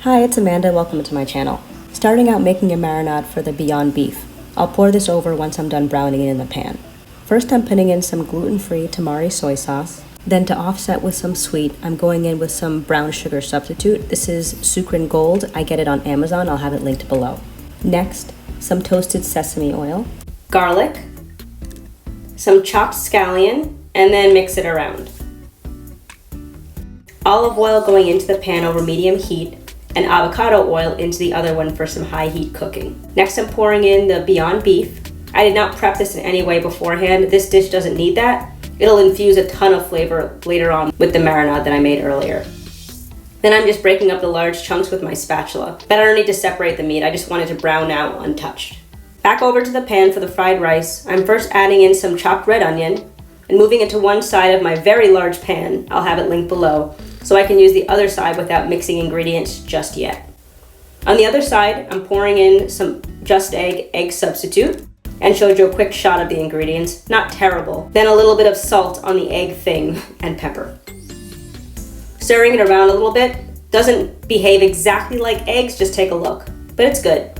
Hi, it's Amanda. Welcome to my channel. Starting out making a marinade for the Beyond Beef. I'll pour this over once I'm done browning it in the pan. First, I'm putting in some gluten-free Tamari soy sauce. Then to offset with some sweet, I'm going in with some brown sugar substitute. This is Sucrin Gold. I get it on Amazon. I'll have it linked below. Next, some toasted sesame oil, garlic, some chopped scallion, and then mix it around. Olive oil going into the pan over medium heat, and avocado oil into the other one for some high heat cooking. Next, I'm pouring in the Beyond Beef. I did not prep this in any way beforehand. This dish doesn't need that. It'll infuse a ton of flavor later on with the marinade that I made earlier. Then I'm just breaking up the large chunks with my spatula. But I don't need to separate the meat, I just want it to brown out untouched. Back over to the pan for the fried rice. I'm first adding in some chopped red onion and moving it to one side of my very large pan. I'll have it linked below, so I can use the other side without mixing ingredients just yet. On the other side, I'm pouring in some Just egg substitute, and showed you a quick shot of the ingredients. Not terrible. Then a little bit of salt on the egg thing and pepper. Stirring it around a little bit. Doesn't behave exactly like eggs, just take a look, but it's good.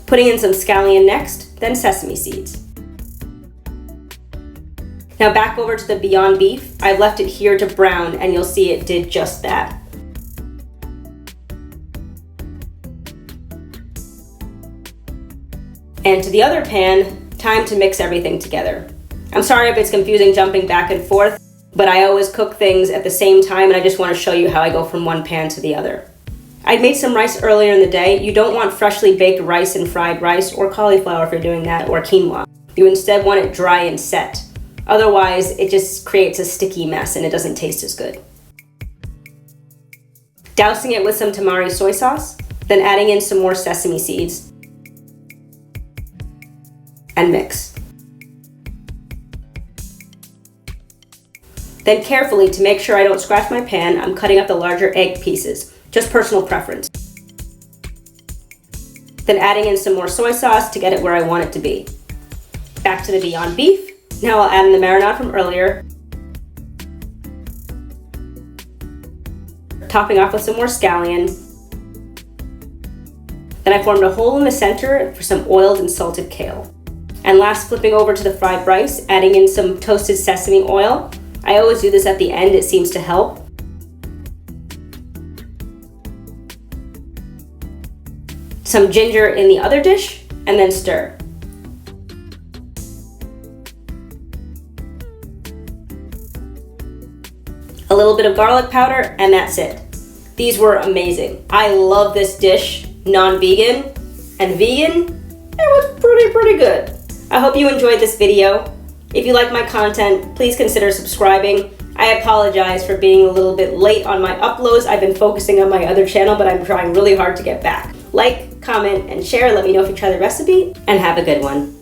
Putting in some scallion next, then sesame seeds. Now back over to the Beyond Beef. I've left it here to brown and you'll see it did just that. And to the other pan, time to mix everything together. I'm sorry if it's confusing jumping back and forth, but I always cook things at the same time and I just want to show you how I go from one pan to the other. I made some rice earlier in the day. You don't want freshly baked rice and fried rice or cauliflower if you're doing that, or quinoa. You instead want it dry and set. Otherwise, it just creates a sticky mess and it doesn't taste as good. Dousing it with some Tamari soy sauce, then adding in some more sesame seeds, and mix. Then carefully, to make sure I don't scratch my pan, I'm cutting up the larger egg pieces, just personal preference. Then adding in some more soy sauce to get it where I want it to be. Back to the Beyond Beef. Now I'll add in the marinade from earlier. Topping off with some more scallion. Then I formed a hole in the center for some oiled and salted kale. And last, flipping over to the fried rice, adding in some toasted sesame oil. I always do this at the end, it seems to help. Some ginger in the other dish, and then stir. A little bit of garlic powder, and that's it. These were amazing. I love this dish, non-vegan, and vegan, it was pretty good. I hope you enjoyed this video. If you like my content, please consider subscribing. I apologize for being a little bit late on my uploads. I've been focusing on my other channel, but I'm trying really hard to get back. Like, comment, and share. Let me know if you try the recipe, and have a good one.